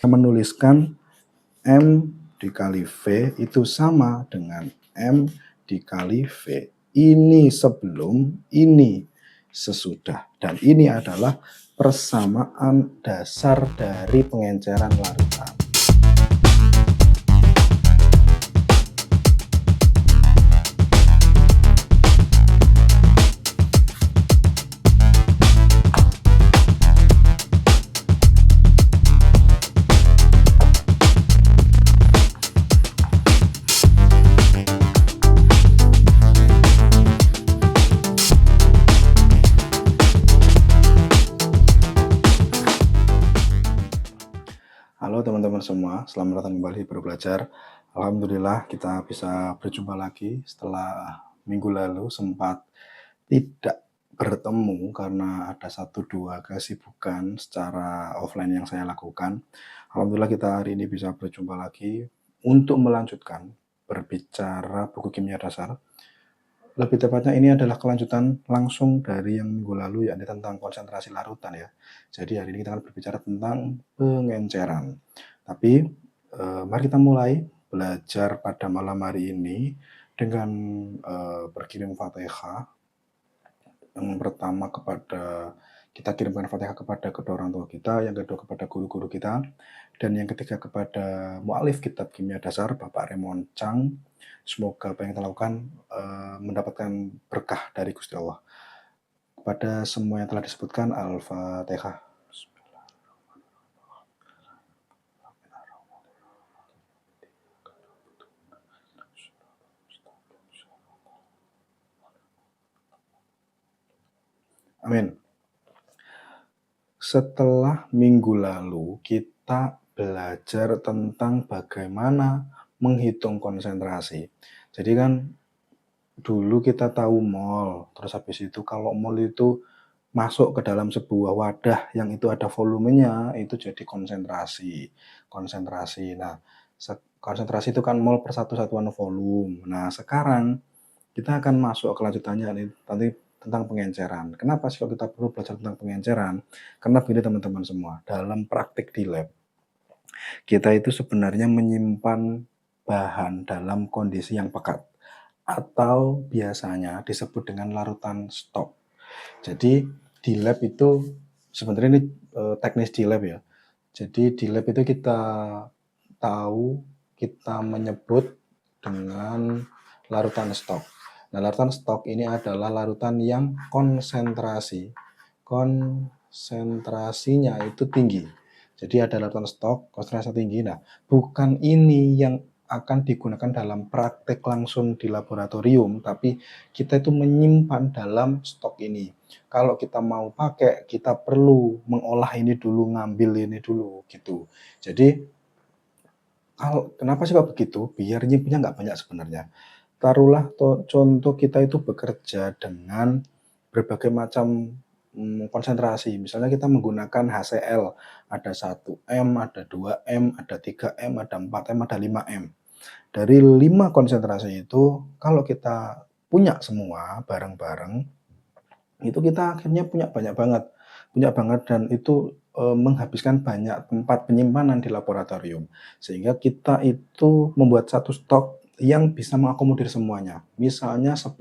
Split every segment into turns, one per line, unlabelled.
menuliskan M dikali V itu sama dengan M dikali V. Ini sebelum, ini sesudah. Dan ini adalah persamaan dasar dari pengenceran larutan. Halo teman-teman semua, selamat datang kembali di Belajar. Alhamdulillah kita bisa berjumpa lagi setelah minggu lalu sempat tidak bertemu karena ada 1-2 kesibukan secara offline yang saya lakukan. Alhamdulillah kita hari ini bisa berjumpa lagi untuk melanjutkan berbicara buku kimia dasar. Lebih tepatnya ini adalah kelanjutan langsung dari yang minggu lalu, yakni tentang konsentrasi larutan ya. Jadi hari ini kita akan berbicara tentang pengenceran. Tapi mari kita mulai belajar pada malam hari ini dengan berkirim Fatihah. Yang pertama kita kirimkan Fatihah kepada kedua orang tua kita, yang kedua kepada guru-guru kita, dan yang ketiga kepada mu'alif kitab kimia dasar Bapak Raymond Chang. Semoga apa yang kita lakukan mendapatkan berkah dari Gusti Allah. Kepada semua yang telah disebutkan, Al-Fatihah. Amin. Setelah minggu lalu kita belajar tentang bagaimana menghitung konsentrasi. Jadi kan dulu kita tahu mol, terus habis itu kalau mol itu masuk ke dalam sebuah wadah yang itu ada volumenya, itu jadi konsentrasi. Nah, konsentrasi itu kan mol per satu satuan volume. Nah, sekarang kita akan masuk ke lanjutannya nanti tentang pengenceran. Kenapa sih kalau kita perlu belajar tentang pengenceran? Karena begini teman-teman semua, dalam praktik di lab, kita itu sebenarnya menyimpan bahan dalam kondisi yang pekat atau biasanya disebut dengan larutan stok. Jadi di lab itu sebenarnya ini teknis di lab ya. Jadi di lab itu kita menyebut dengan larutan stok. Nah, larutan stok ini adalah larutan yang konsentrasinya itu tinggi. Jadi ada larutan stok, konsentrasi tinggi. Nah, bukan ini yang akan digunakan dalam praktek langsung di laboratorium, tapi kita itu menyimpan dalam stok ini. Kalau kita mau pakai, kita perlu mengolah ini dulu, ngambil ini dulu, gitu. Jadi, kenapa sih kok begitu? Biar nyimpennya nggak banyak sebenarnya. Taruhlah contoh kita itu bekerja dengan berbagai macam konsentrasi. Misalnya kita menggunakan HCl, ada 1M, ada 2M, ada 3M, ada 4M, ada 5M. Dari 5 konsentrasi itu, kalau kita punya semua bareng-bareng, itu kita akhirnya punya banyak banget dan itu menghabiskan banyak tempat penyimpanan di laboratorium. Sehingga kita itu membuat satu stok yang bisa mengakomodir semuanya. Misalnya 10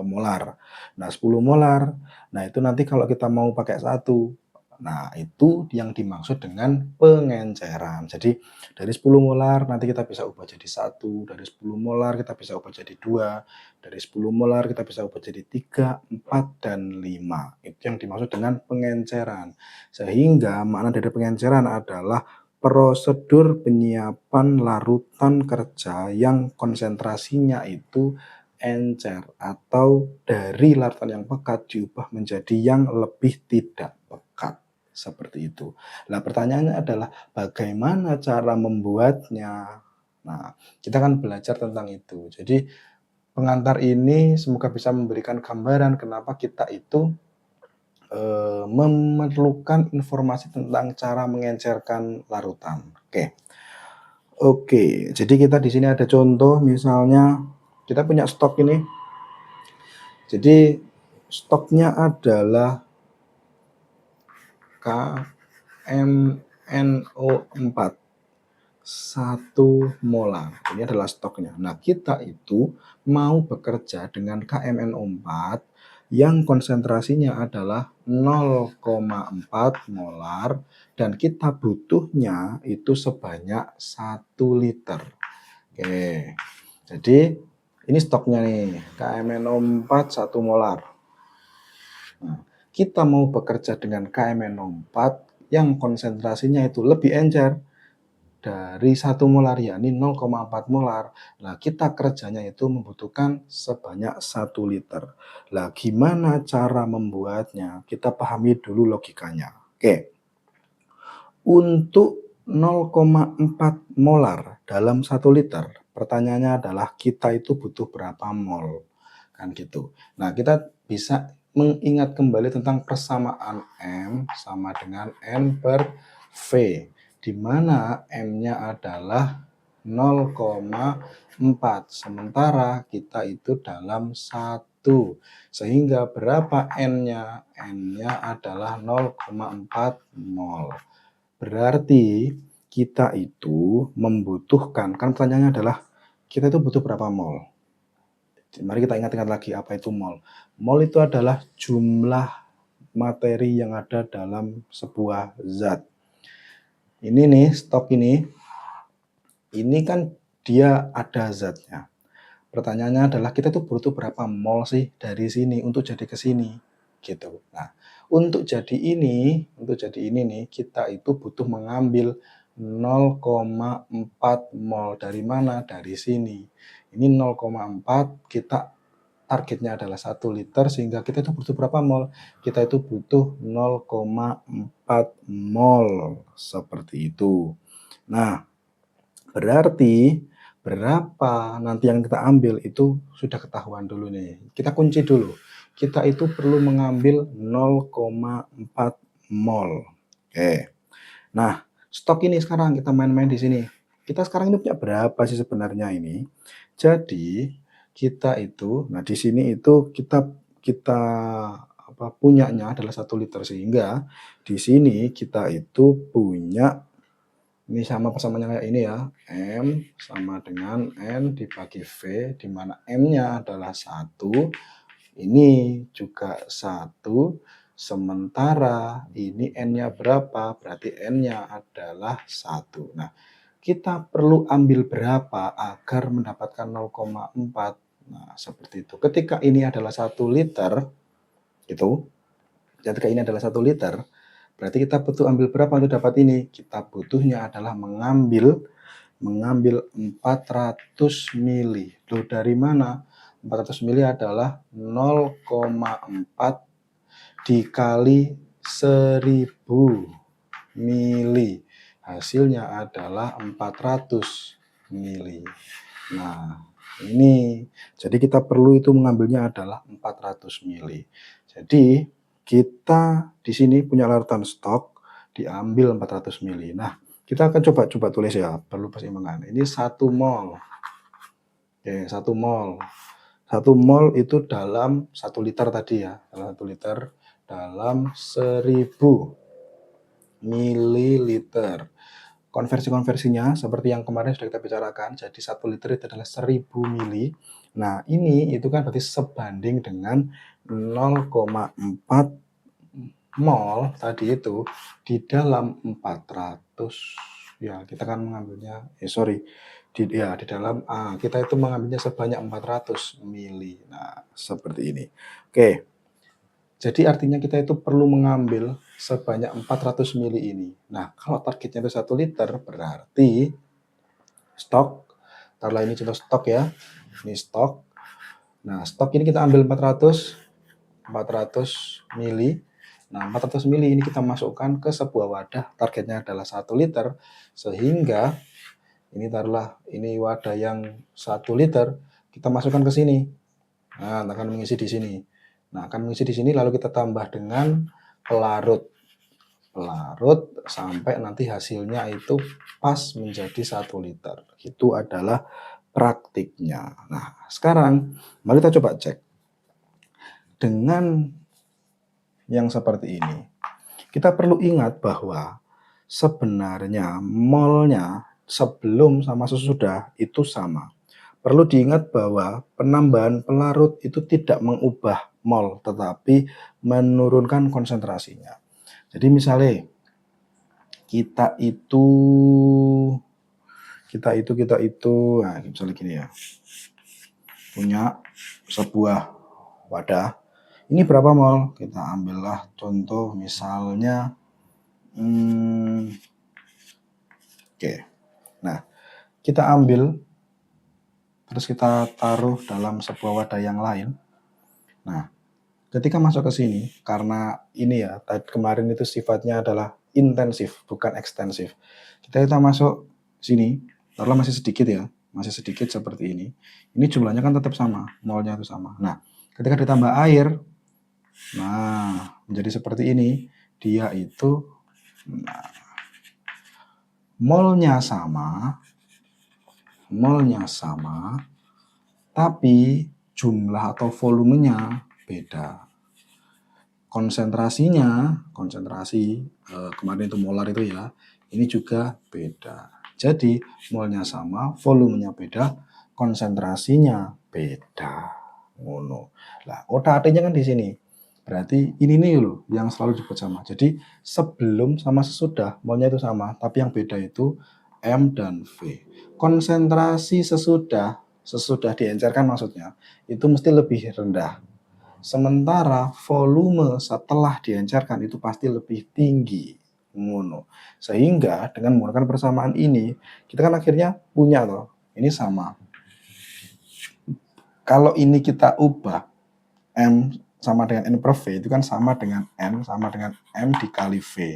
molar. Nah, 10 molar, nah itu nanti kalau kita mau pakai satu, nah itu yang dimaksud dengan pengenceran. Jadi dari 10 molar nanti kita bisa ubah jadi 1, dari 10 molar kita bisa ubah jadi 2, dari 10 molar kita bisa ubah jadi 3, 4, dan 5. Itu yang dimaksud dengan pengenceran. Sehingga makna dari pengenceran adalah prosedur penyiapan larutan kerja yang konsentrasinya itu encer atau dari larutan yang pekat diubah menjadi yang lebih tidak pekat. Seperti itu. Nah, pertanyaannya adalah bagaimana cara membuatnya? Nah, kita akan belajar tentang itu. Jadi, pengantar ini semoga bisa memberikan gambaran kenapa kita itu memerlukan informasi tentang cara mengencerkan larutan. Oke, jadi kita di sini ada contoh, misalnya kita punya stok ini. Jadi stoknya adalah KMM KMNO4 1 molar. Ini adalah stoknya. Nah, kita itu mau bekerja dengan KMNO4 yang konsentrasinya adalah 0,4 molar dan kita butuhnya itu sebanyak 1 liter. Oke. Jadi ini stoknya nih, KMNO4 1 molar. Nah, kita mau bekerja dengan KMNO4 yang konsentrasinya itu lebih encer dari 1 molar, yakni 0,4 molar. Nah, kita kerjanya itu membutuhkan sebanyak 1 liter. Lah, gimana cara membuatnya? Kita pahami dulu logikanya. Oke. Untuk 0,4 molar dalam 1 liter, pertanyaannya adalah kita itu butuh berapa mol? Kan gitu. Nah, kita bisa mengingat kembali tentang persamaan M sama dengan N per V, di mana M-nya adalah 0,4, sementara kita itu dalam 1. Sehingga berapa N-nya? N-nya adalah 0,4 mol. Berarti kita itu membutuhkan, kan pertanyaannya adalah kita itu butuh berapa mol? Mari kita ingat-ingat lagi apa itu mol. Mol itu adalah jumlah materi yang ada dalam sebuah zat. Ini nih, stok ini kan dia ada zatnya. Pertanyaannya adalah kita tuh butuh berapa mol sih dari sini untuk jadi ke sini, gitu. Nah, untuk jadi ini nih kita itu butuh mengambil 0,4 mol dari mana? Dari sini. Ini 0,4, kita targetnya adalah 1 liter sehingga kita itu butuh berapa mol? Kita itu butuh 0,4 mol, seperti itu. Nah, berarti berapa nanti yang kita ambil itu sudah ketahuan dulu nih. Kita kunci dulu. Kita itu perlu mengambil 0,4 mol. Oke. Nah, stok ini sekarang kita main-main di sini. Kita sekarang ini punya berapa sih sebenarnya ini? Jadi, kita itu, nah di sini itu kita punyanya adalah 1 liter sehingga di sini kita itu punya ini sama persamanya kayak ini ya, M sama dengan N dibagi V, di mana M-nya adalah 1, ini juga 1, sementara ini N-nya berapa? Berarti N-nya adalah 1. Nah, kita perlu ambil berapa agar mendapatkan 0,4? Nah, seperti itu. Ketika ini adalah 1 liter, itu, ketika ini adalah 1 liter, berarti kita butuh ambil berapa untuk dapat ini? Kita butuhnya adalah mengambil 400 mili. Loh, dari mana? 400 mili adalah 0,4 dikali 1000 mili. Hasilnya adalah 400 mili. Nah, ini. Jadi kita perlu itu mengambilnya adalah 400 mili. Jadi kita di sini punya larutan stok diambil 400 mili. Nah, kita akan coba tulis ya, perlu persimpangan. Ini 1 mol. Oke, 1 mol. 1 mol itu dalam 1 liter tadi ya, dalam 1 liter dalam 1000 mililiter. Konversinya seperti yang kemarin sudah kita bicarakan, jadi 1 liter itu adalah 1000 mili. Nah, ini itu kan berarti sebanding dengan 0,4 mol tadi itu di dalam 400. Ya, kita kan mengambilnya, di dalam kita itu mengambilnya sebanyak 400 mili. Nah, seperti ini. Oke. Jadi artinya kita itu perlu mengambil sebanyak 400 mili ini. Nah, kalau targetnya itu 1 liter, berarti stok, taruhlah ini contoh stok ya, ini stok. Nah, stok ini kita ambil 400 mili. Nah, 400 mili ini kita masukkan ke sebuah wadah, targetnya adalah 1 liter, sehingga ini taruhlah ini wadah yang 1 liter, kita masukkan ke sini. Nah, akan mengisi di sini. Nah, akan mengisi di sini lalu kita tambah dengan pelarut sampai nanti hasilnya itu pas menjadi 1 liter. Itu adalah praktiknya. Nah, sekarang mari kita coba cek. Dengan yang seperti ini, kita perlu ingat bahwa sebenarnya molnya sebelum sama sesudah itu sama. Perlu diingat bahwa penambahan pelarut itu tidak mengubah mol, tetapi menurunkan konsentrasinya. Jadi misalnya kita itu nah misalnya gini ya, punya sebuah wadah. Ini berapa mol? Kita ambillah contoh misalnya, oke. Nah, kita ambil, terus kita taruh dalam sebuah wadah yang lain. Nah, ketika masuk ke sini, karena ini ya, kemarin itu sifatnya adalah intensif, bukan ekstensif. Kita masuk sini, taruhlah masih sedikit ya, masih sedikit seperti ini. Ini jumlahnya kan tetap sama, molnya itu sama. Nah, ketika ditambah air, nah menjadi seperti ini. Dia itu, nah, molnya sama, tapi jumlah atau volumenya beda. Konsentrasi kemarin itu molar itu ya, ini juga beda. Jadi molnya sama, volumenya beda, konsentrasinya beda. Ngono. Lah, otak-atiknya kan di sini. Berarti ini nih loh yang selalu disebut sama. Jadi sebelum sama sesudah molnya itu sama, tapi yang beda itu M dan V. Konsentrasi sesudah diencerkan maksudnya, itu mesti lebih rendah. Sementara volume setelah diencerkan itu pasti lebih tinggi. Ngono. Sehingga dengan menggunakan persamaan ini, kita kan akhirnya punya loh, ini sama. Kalau ini kita ubah, M sama dengan N per V itu kan sama dengan N sama dengan M dikali V.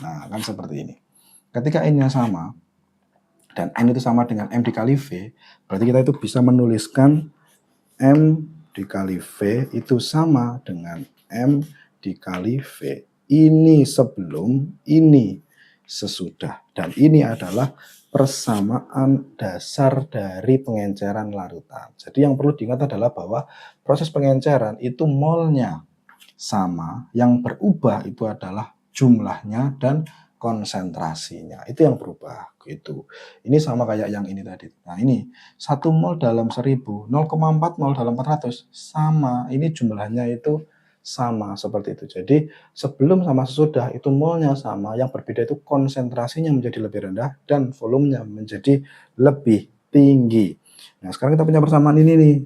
Nah, kan seperti ini. Ketika N-nya sama, dan N itu sama dengan M dikali V, berarti kita itu bisa menuliskan M dikali V itu sama dengan M dikali V. Ini sebelum, ini sesudah. Dan ini adalah persamaan dasar dari pengenceran larutan. Jadi yang perlu diingat adalah bahwa proses pengenceran itu molnya sama, yang berubah itu adalah jumlahnya dan konsentrasinya. Itu yang berubah gitu. Ini sama kayak yang ini tadi. Nah, ini 1 mol dalam 1000, 0,4 mol dalam 400 sama. Ini jumlahnya itu sama seperti itu. Jadi sebelum sama sesudah itu molnya sama, yang berbeda itu konsentrasinya menjadi lebih rendah dan volumenya menjadi lebih tinggi. Nah, sekarang kita punya persamaan ini nih,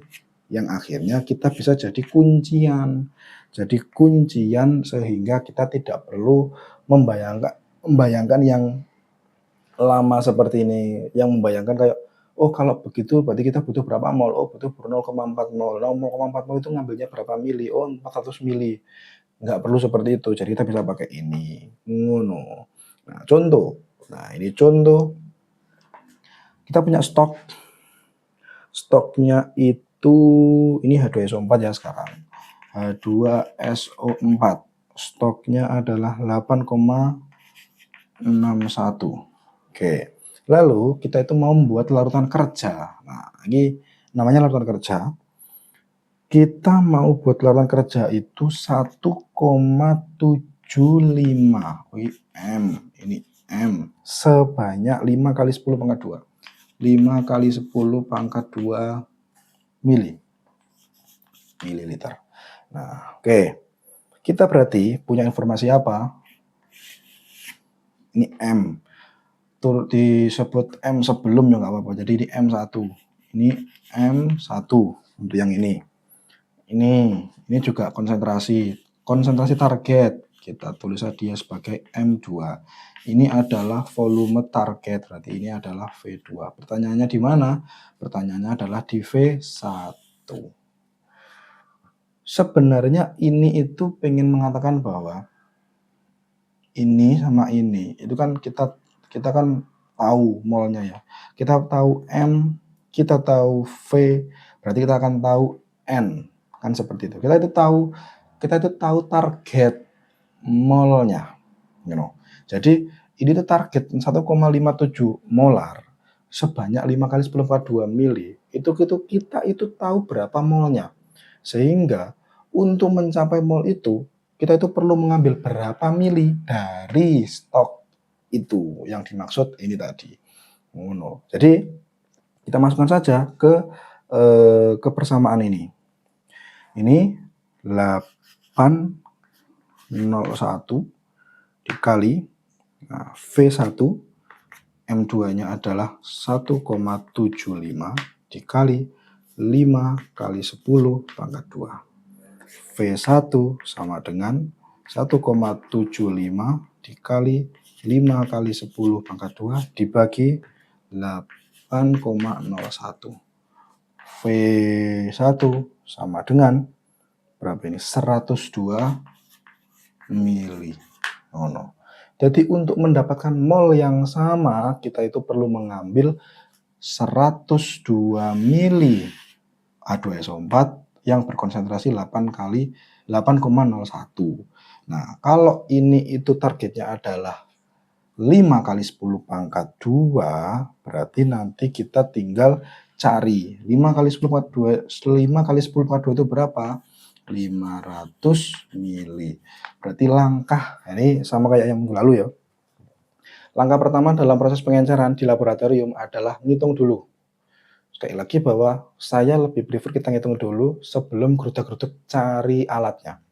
yang akhirnya kita bisa jadi kuncian. Jadi kuncian sehingga kita tidak perlu membayangkan yang lama seperti ini, yang membayangkan kayak, oh kalau begitu berarti kita butuh berapa mol, oh butuh 0,4 mol, 0,4 mol itu ngambilnya berapa mili, oh 400 mili. Nggak perlu seperti itu, jadi kita bisa pakai ini, ngono. Nah contoh, ini contoh, kita punya stoknya itu, ini H2SO4 ya sekarang, H2SO4, stoknya adalah 8,61. Oke, lalu kita itu mau membuat larutan kerja. Nah, ini namanya larutan kerja. Kita mau buat larutan kerja itu 1,75 M. Ini M sebanyak 5 kali 10 pangkat 2. 5 kali 10 pangkat 2 mililiter. Nah, oke. Kita berarti punya informasi apa? Ini M. Disebut M sebelum ya nggak apa-apa. Jadi ini M1. Ini M1 untuk yang ini. Ini juga konsentrasi target. Kita tulis dia sebagai M2. Ini adalah volume target, berarti ini adalah V2. Pertanyaannya di mana? Pertanyaannya adalah di V1. Sebenarnya ini itu pengen mengatakan bahwa ini sama ini, itu kan kita kan tahu molnya ya. Kita tahu M, kita tahu V, berarti kita akan tahu N. Kan seperti itu. Kita itu tahu target molnya. You know. Jadi ini tuh target 1,57 molar sebanyak 5 kali 10 pangkat 2 mili. Kita itu tahu berapa molnya. Sehingga untuk mencapai mol itu kita itu perlu mengambil berapa mili dari stok itu yang dimaksud ini tadi. Ngono. Jadi kita masukkan saja ke persamaan ini. Ini 801 dikali V1 M2-nya adalah 1,75 dikali 5 kali 10 pangkat 2. V1 sama dengan 1,75 dikali 5 kali 10 pangkat 2 dibagi 8,01. V1 sama dengan berapa ini? 102 mili. Oh, no. Jadi untuk mendapatkan mol yang sama, kita itu perlu mengambil 102 mili H2SO4 yang berkonsentrasi 8,01. Nah, kalau ini itu targetnya adalah 5 kali 10 pangkat 2, berarti nanti kita tinggal cari 5 kali 10 pangkat 2, 5 kali 10 pangkat 2 itu berapa? 500 mili. Berarti langkah, ini sama kayak yang minggu lalu ya. Langkah pertama dalam proses pengenceran di laboratorium adalah ngitung dulu. Sekali lagi bahwa saya lebih prefer kita ngitung dulu sebelum geruduk-geruduk cari alatnya.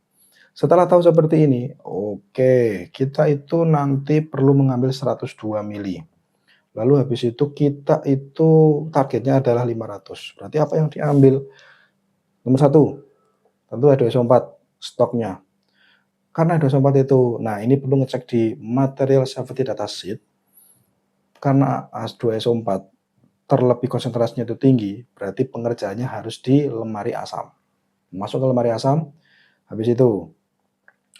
Setelah tahu seperti ini, oke, kita itu nanti perlu mengambil 102 mili. Lalu habis itu kita itu targetnya adalah 500. Berarti apa yang diambil? Nomor 1, tentu H2SO4 stoknya. Karena H2SO4 itu, nah ini perlu ngecek di material safety data sheet. Karena H2SO4 terlebih konsentrasinya itu tinggi, berarti pengerjaannya harus di lemari asam. Masuk ke lemari asam, habis itu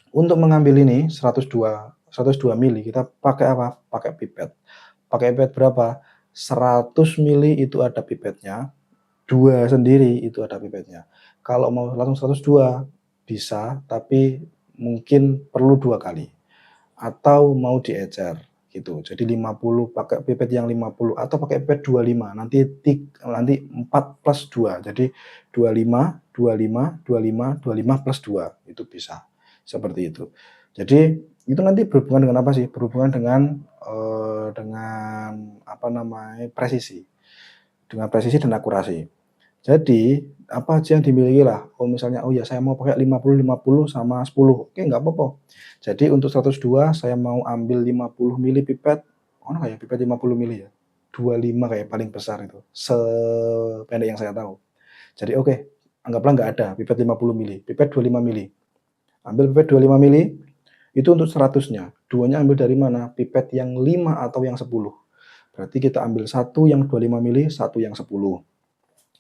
untuk mengambil ini 102 mili kita pakai apa? Pakai pipet. Pakai pipet berapa? 100 mili itu ada pipetnya, 2 sendiri itu ada pipetnya. Kalau mau langsung 102 bisa, tapi mungkin perlu 2 kali. Atau mau diecer gitu. Jadi 50 pakai pipet yang 50 atau pakai pipet 25. Nanti 4 plus 2. Jadi 25, 25, 25, 25 plus 2 itu bisa. Seperti itu. Jadi itu nanti berhubungan dengan apa sih? Berhubungan dengan presisi. Dengan presisi dan akurasi. Jadi apa aja yang dimiliki lah. Oh misalnya, oh ya saya mau pakai 50, 50 sama 10. Oke, nggak apa-apa. Jadi untuk 102 saya mau ambil 50 mili pipet. Oh kayak pipet 50 mili ya. 25 kayak paling besar itu. Sependek yang saya tahu. Jadi oke, anggaplah nggak ada pipet 50 mili. Pipet 25 mili. Ambil pipet 25 mili. Itu untuk 100-nya. Duanya ambil dari mana? Pipet yang 5 atau yang 10. Berarti kita ambil satu yang 25 mili, satu yang 10.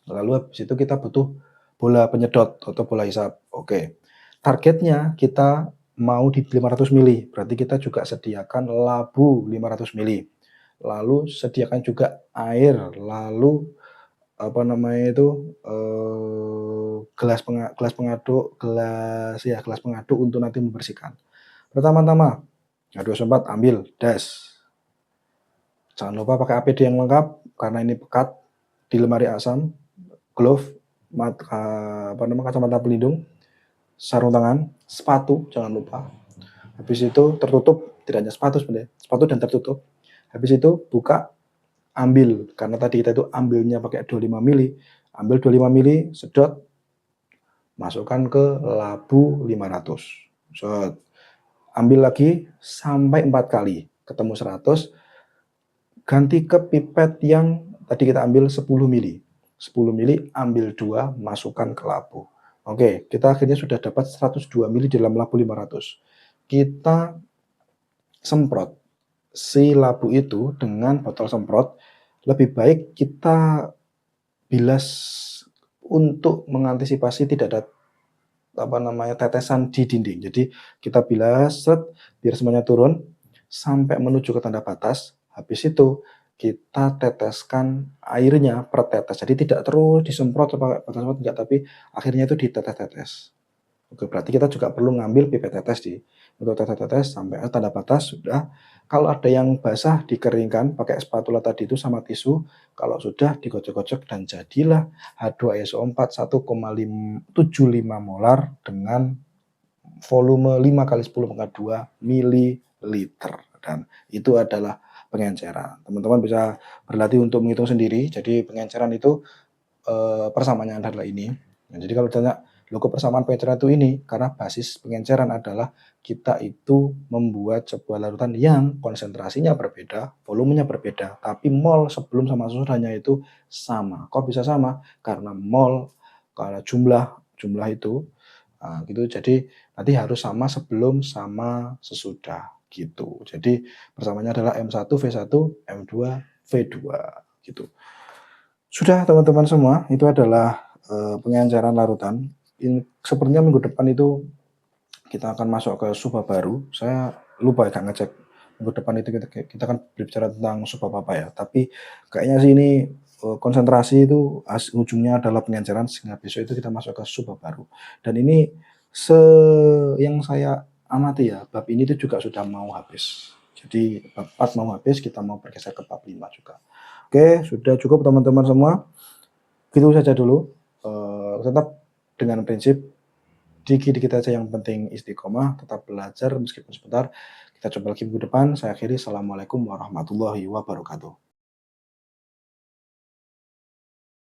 Lalu habis itu kita butuh bola penyedot atau bola hisap. Oke. Targetnya kita mau di 500 mili. Berarti kita juga sediakan labu 500 mili. Lalu sediakan juga air. Lalu gelas pengaduk untuk nanti membersihkan. Pertama-tama H2SO4 ambil das. Jangan lupa pakai APD yang lengkap karena ini pekat di lemari asam. Glove, kacamata pelindung, sarung tangan, sepatu jangan lupa. Habis itu tertutup, tidak hanya sepatu sebenarnya, sepatu dan tertutup. Habis itu buka, ambil, karena tadi kita itu ambilnya pakai 25 mili, ambil 25 mili, sedot, masukkan ke labu 500. Set. Ambil lagi sampai 4 kali, ketemu 100, ganti ke pipet yang tadi kita ambil 10 mili. 10 mili, ambil 2, masukkan ke labu. Oke, kita akhirnya sudah dapat 102 mili dalam labu 500. Kita semprot si labu itu dengan botol semprot. Lebih baik kita bilas untuk mengantisipasi tidak ada tetesan di dinding. Jadi kita bilas biar semuanya turun sampai menuju ke tanda batas. Habis itu kita teteskan airnya per tetes. Jadi tidak terus disemprot pakai botol semprot enggak, tapi akhirnya itu ditetes-tetes. Oke, berarti kita juga perlu ngambil pipet tetes untuk tetes-tetes sampai tanda batas sudah. Kalau ada yang basah dikeringkan pakai spatula tadi itu sama tisu. Kalau sudah digocok-gocok dan jadilah H2SO4 1,75 molar dengan volume 5 kali 10 pangkat 2 mililiter. dan itu adalah pengenceran. Teman-teman bisa berlatih untuk menghitung sendiri. Jadi pengenceran itu persamaannya adalah ini. Nah, jadi kalau ditanya, "Loh kok persamaan pengenceran itu ini?" Karena basis pengenceran adalah kita itu membuat sebuah larutan yang konsentrasinya berbeda, volumenya berbeda, tapi mol sebelum sama sesudahnya itu sama. Kok bisa sama? Karena mol, karena jumlah itu, gitu. Jadi nanti harus sama sebelum sama sesudah, gitu. Jadi persamaannya adalah M1 V1 M2 V2 gitu. Sudah teman-teman semua, itu adalah, pengenceran larutan. Sepertinya minggu depan itu kita akan masuk ke subbab baru. Saya lupa ya, nggak ngecek minggu depan itu kita akan berbicara tentang subbab apa ya, tapi kayaknya sih ini, konsentrasi itu ujungnya adalah pengenceran sehingga besok itu kita masuk ke subbab baru. Dan ini se yang saya amati ya, bab ini tuh juga sudah mau habis. Jadi bab 4 mau habis, kita mau bergeser ke bab 5 juga. Oke, sudah cukup teman-teman semua. Itu saja dulu, tetap dengan prinsip dikit-dikit aja yang penting istiqomah, tetap belajar meskipun sebentar. Kita coba lagi minggu depan. Saya akhiri, assalamualaikum warahmatullahi wabarakatuh.